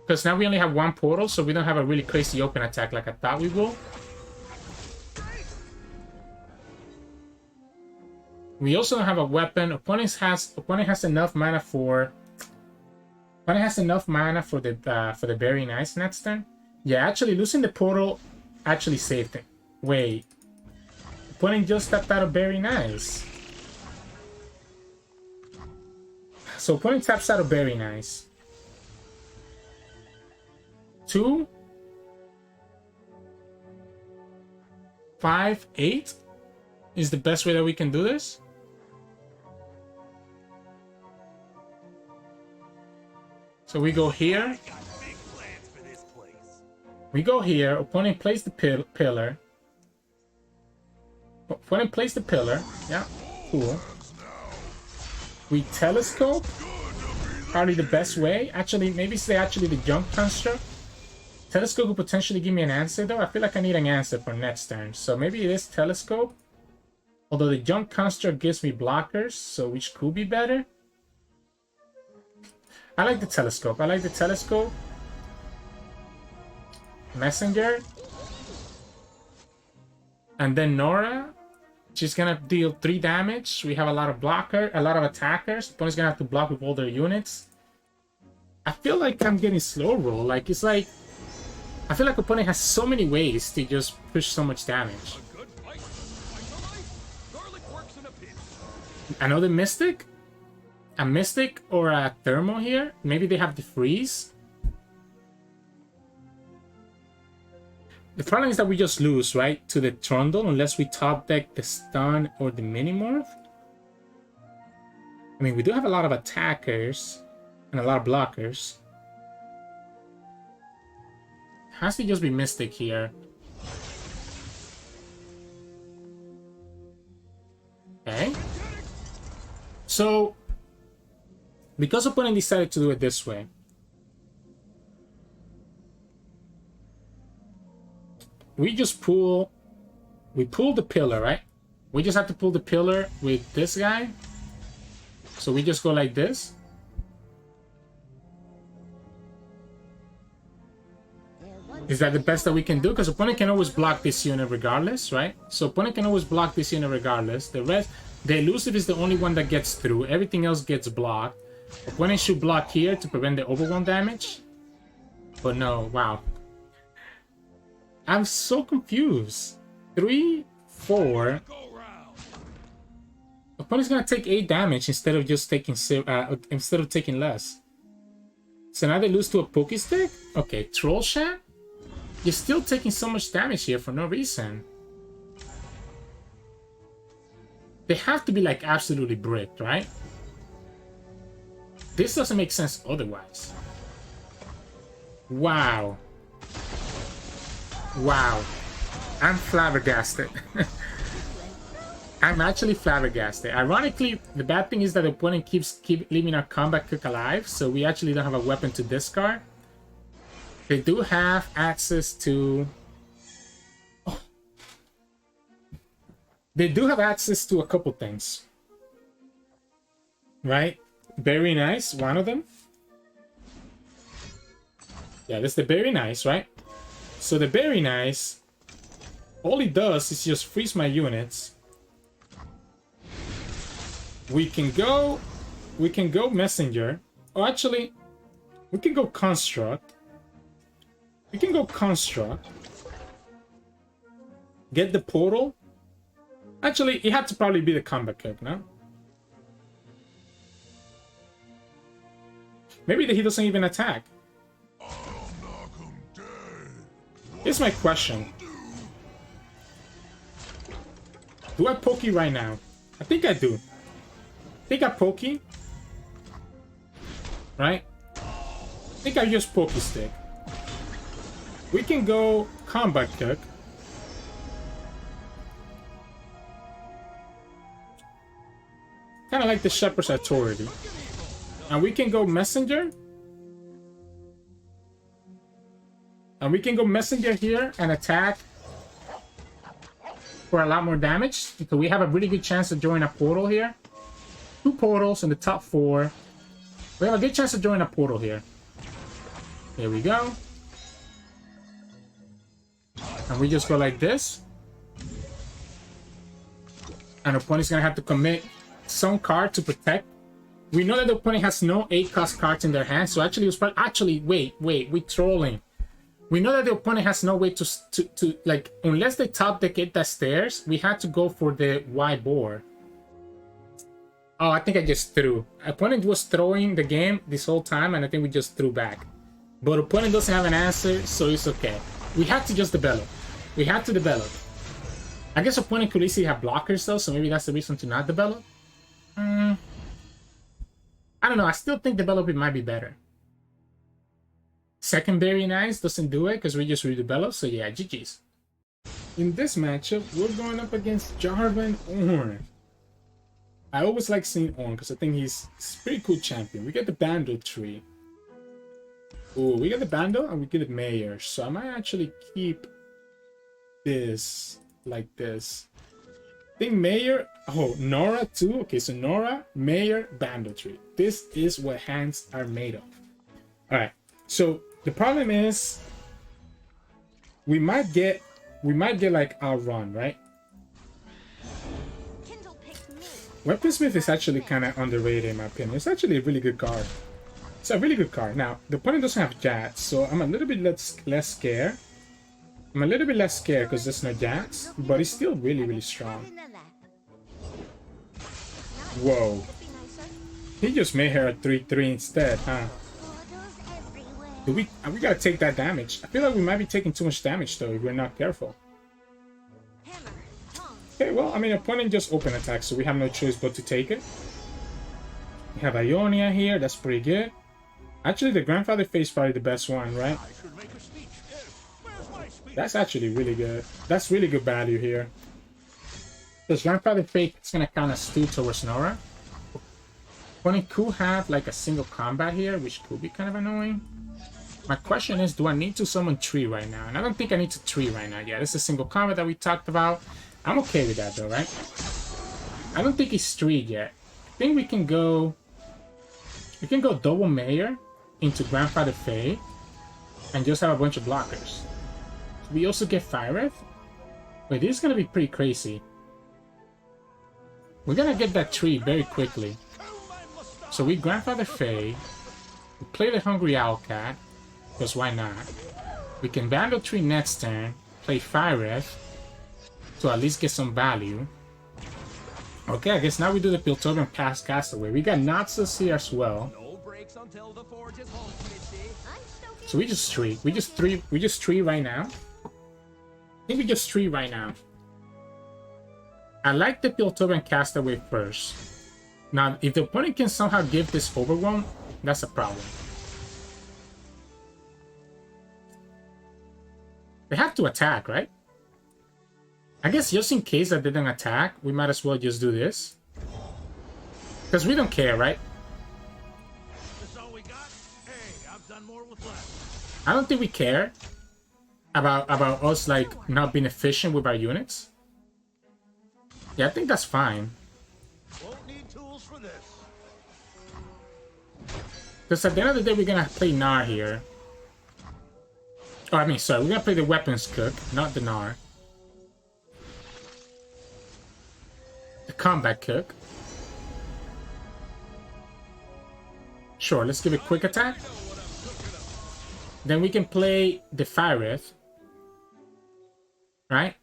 [SPEAKER 1] Because now we only have 1 portal, so we don't have a really crazy open attack like I thought we will. We also don't have a weapon. Opponent has enough mana for. Opponent has enough mana for the Burying Ice next turn. Yeah, actually losing the portal actually saved it. Wait. Opponent just stepped out of Very Nice. So opponent taps out of Very Nice. 2, 5, 8 is the best way that we can do this. So we go here. We go here. Opponent plays the pillar. Opponent plays the pillar. Yeah, cool. We telescope. Probably the best way. Actually, maybe say actually the jump construct. Telescope could potentially give me an answer though. I feel like I need an answer for next turn. So maybe it is telescope. Although the jump construct gives me blockers, so which could be better. I like the telescope. I like the telescope. Messenger. And then Norra. She's gonna deal 3 damage. We have a lot of attackers. Opponent's gonna have to block with all their units. I feel like I'm getting slow roll. Like it's like I feel like opponent has so many ways to just push so much damage. Another Mystic? A Mystic or a Thermo here? Maybe they have the freeze. The problem is that we just lose, right? To the Trundle unless we top deck the stun or the Minimorph. I mean, we do have a lot of attackers and a lot of blockers. Has to just be Mystic here. Okay. So, because opponent decided to do it this way, we just pull... We pull the pillar, right? We just have to pull the pillar with this guy. So we just go like this. Is that the best that we can do? Because opponent can always block this unit regardless, right? So opponent can always block this unit regardless. The rest, the elusive is the only one that gets through. Everything else gets blocked. Opponent should block here to prevent the overwhelm damage. But no, wow. I'm so confused. 3, 4. Opponent's gonna take 8 damage instead of just taking less. So now they lose to a Pokestick? Okay, Troll Shot? You're still taking so much damage here for no reason. They have to be like absolutely bricked, right? This doesn't make sense otherwise. Wow. Wow. I'm flabbergasted. I'm actually flabbergasted. Ironically, the bad thing is that the opponent keeps leaving our combat cook alive, so we actually don't have a weapon to discard. They do have access to... Oh. They do have access to a couple things. Right? Very Nice, one of them. Yeah, this is the Very Nice, right? So the Very Nice, all it does is just freeze my units. We can go Messenger. Oh, actually, we can go Construct. We can go Construct. Get the portal. Actually, it had to probably be the combat cook, no? Maybe he doesn't even attack. Here's my question. Do I pokey right now? I think I do. I think I pokey. Right? I think I use Pokestick. We can go combat cook. Kind of like the Shepherd's Authority. And we can go Messenger. And we can go Messenger here and attack for a lot more damage. Because we have a really good chance to join a portal here. 2 portals in the top 4. We have a good chance to join a portal here. Here we go. And we just go like this. And opponent's gonna have to commit some card to protect. We know that the opponent has no 8-cost cards in their hand, so actually it was probably... Actually, wait, we're trolling. We know that the opponent has no way to like, unless they top deck it that stairs, we had to go for the Y board. Oh, I think I just threw. Opponent was throwing the game this whole time, and I think we just threw back. But opponent doesn't have an answer, so it's okay. We had to just develop. We had to develop. I guess opponent could easily have blockers though, so maybe that's the reason to not develop. I don't know. I still think developing might be better. Second very nice doesn't do it because we just redevelop. So yeah, GG's. In this matchup, we're going up against Jarvan Ornn. I always like seeing Ornn because I think he's a pretty cool champion. We get the Bandle Tree. Oh, we get the Bandle and we get the Mayor. So I might actually keep this like this. I think Mayor. Oh, Norra too. Okay, so Norra, Mayor, Bandle Tree. This is what hands are made of. All right. So the problem is we might get like our run, right? Weaponsmith is actually kind of underrated in my opinion. It's actually a really good card. It's a really good card. Now, the opponent doesn't have Jax, so I'm a little bit less scared. I'm a little bit less scared because there's no Jax, but he's still really, really strong. Whoa. He just made her a 3-3 instead, huh? We gotta take that damage. I feel like we might be taking too much damage though if we're not careful. Okay, well, I mean, opponent just open attack, so we have no choice but to take it. We have Ionia here, that's pretty good. Actually, the Grandfather Face is probably the best one, right? That's actually really good. That's really good value here. This Grandfather Face is gonna kind of stew towards Norra. Opponent could have like a single combat here, which could be kind of annoying. My question is, do I need to summon Tree right now? And I don't think I need to Tree right now. Yeah, this is a single combat that we talked about. I'm okay with that though, right? I don't think he's Tree yet. I think we can go double Mayor into Grandfather Fae and just have a bunch of blockers. We also get Fire. Wait, this is gonna be pretty crazy. We're gonna get that Tree very quickly. So we Grandfather Fae, we play the Hungry Owlcat, because why not? We can Bandle Tree next turn, play Fire to at least get some value. Okay, I guess now we do the Piltover Pass Castaway. We got Noxus here as well. So we just tree. We just tree right now. I think we just tree right now. I like the Piltover Castaway first. Now, if the opponent can somehow give this Overwhelm, that's a problem. They have to attack, right? I guess just in case that they don't attack, we might as well just do this. Because we don't care, right?
[SPEAKER 2] This all we got? Hey, I've done more with less.
[SPEAKER 1] I don't think we care about us like not being efficient with our units. Yeah, I think that's fine.
[SPEAKER 2] Won't need tools for this.
[SPEAKER 1] Because at the end of the day, we're gonna play Gnar here. Oh, I mean, sorry, we're gonna play the Weapons Cook, not the Gnar. The Combat Cook. Sure, let's give it quick attack. Then we can play the Fireth. Right?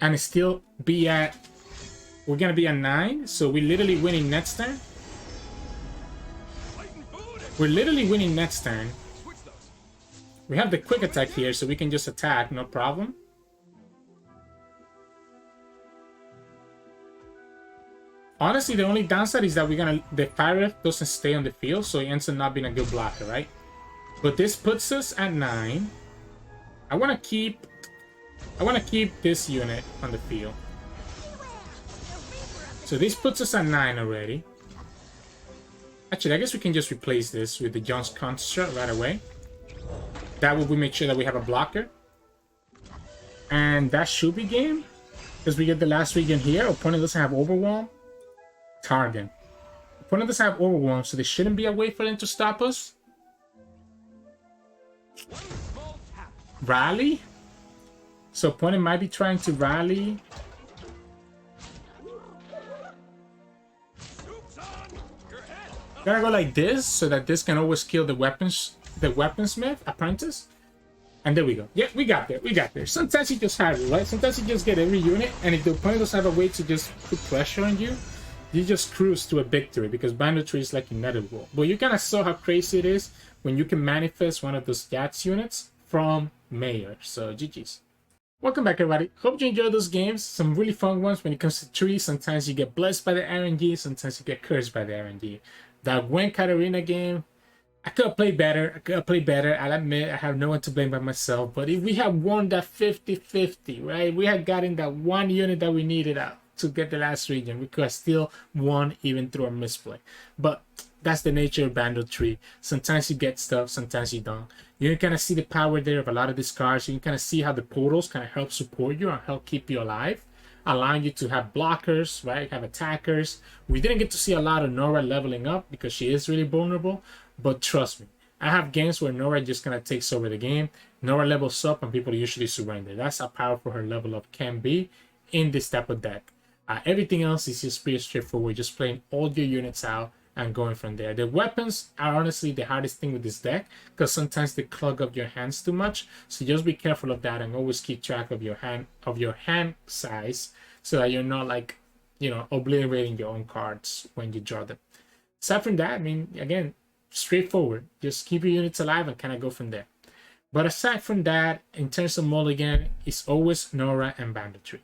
[SPEAKER 1] And still be at... We're gonna be at 9, so we're literally winning next turn. We're literally winning next turn. We have the quick attack here, so we can just attack, no problem. Honestly, the only downside is that the Pirate doesn't stay on the field, so it ends up not being a good blocker, right? But this puts us at 9. I want to keep this unit on the field. So this puts us at 9 already. Actually, I guess we can just replace this with the John's Construct right away. That way we make sure that we have a blocker. And that should be game. Because we get the last region here. Opponent doesn't have Overwhelm. Target. Opponent doesn't have Overwhelm, so there shouldn't be a way for them to stop us. Rally? So opponent might be trying to rally. Gotta go like this, so that this can always kill the weapons the weaponsmith apprentice. And there we go. Yeah, we got there. We got there. Sometimes you just have it, right? Sometimes you just get every unit, and if the opponent doesn't have a way to just put pressure on you, you just cruise to a victory because Bandle Tree is like a netherworld. But you kind of saw how crazy it is when you can manifest one of those Jax units from Mayor. So GG's. Welcome back, everybody. Hope you enjoyed those games. Some really fun ones when it comes to trees. Sometimes you get blessed by the RNG, sometimes you get cursed by the RNG. That Gwen Katarina game, I could have played better. I'll admit I have no one to blame but myself. But if we had won that 50-50, right? We had gotten that one unit that we needed out to get the last region. We could have still won even through a misplay. But that's the nature of Bandle Tree. Sometimes you get stuff, sometimes you don't. You can kind of see the power there of a lot of these cards. You can kind of see how the portals kind of help support you and help keep you alive, allowing you to have blockers, right? Have attackers. We didn't get to see a lot of Norra leveling up because she is really vulnerable. But trust me, I have games where Norra just kind of takes over the game. Norra levels up and people usually surrender. That's how powerful her level up can be in this type of deck. Everything else is just pretty straightforward. Just playing all your units out and going from there. The weapons are honestly the hardest thing with this deck because sometimes they clog up your hands too much. So just be careful of that and always keep track of your hand size so that you're not like, obliterating your own cards when you draw them. Aside from that, I mean, again, straightforward. Just keep your units alive and kind of go from there. But aside from that, in terms of mulligan, it's always Norra and Bandle Tree.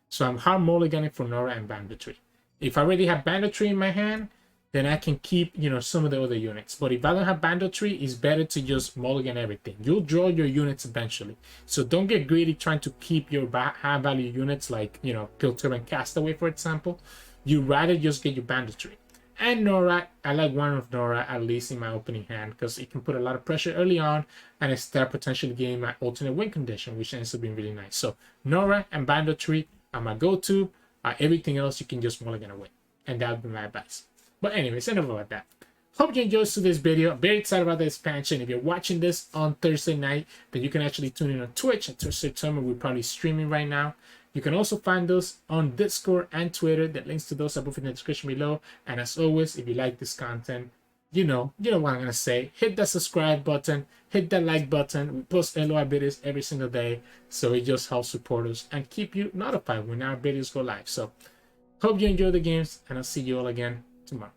[SPEAKER 1] So I'm hard mulliganing for Norra and Bandle Tree. If I already have Bandle Tree in my hand, then I can keep, some of the other units. But if I don't have Bandle Tree, it's better to just mulligan everything. You'll draw your units eventually. So don't get greedy trying to keep your high value units like, Sirturmund Castaway, for example. You'd rather just get your Bandle Tree. And Norra, I like one of Norra at least in my opening hand because it can put a lot of pressure early on and start potentially getting my alternate win condition, which ends up being really nice. So Norra and Bandle Tree are my go-to. Everything else you can just mulligan away. And that would be my advice. But anyways, enough about that. Hope you enjoyed this video. I'm very excited about the expansion. If you're watching this on Thursday night, then you can actually tune in on Twitch. At Sirturmund, we're probably streaming right now. You can also find those on Discord and Twitter. The links to those are both in the description below. And as always, if you like this content, you know what I'm gonna say. Hit that subscribe button, hit that like button. We post LOI videos every single day, so it just helps support us and keep you notified when our videos go live. So hope you enjoy the games, and I'll see you all again tomorrow.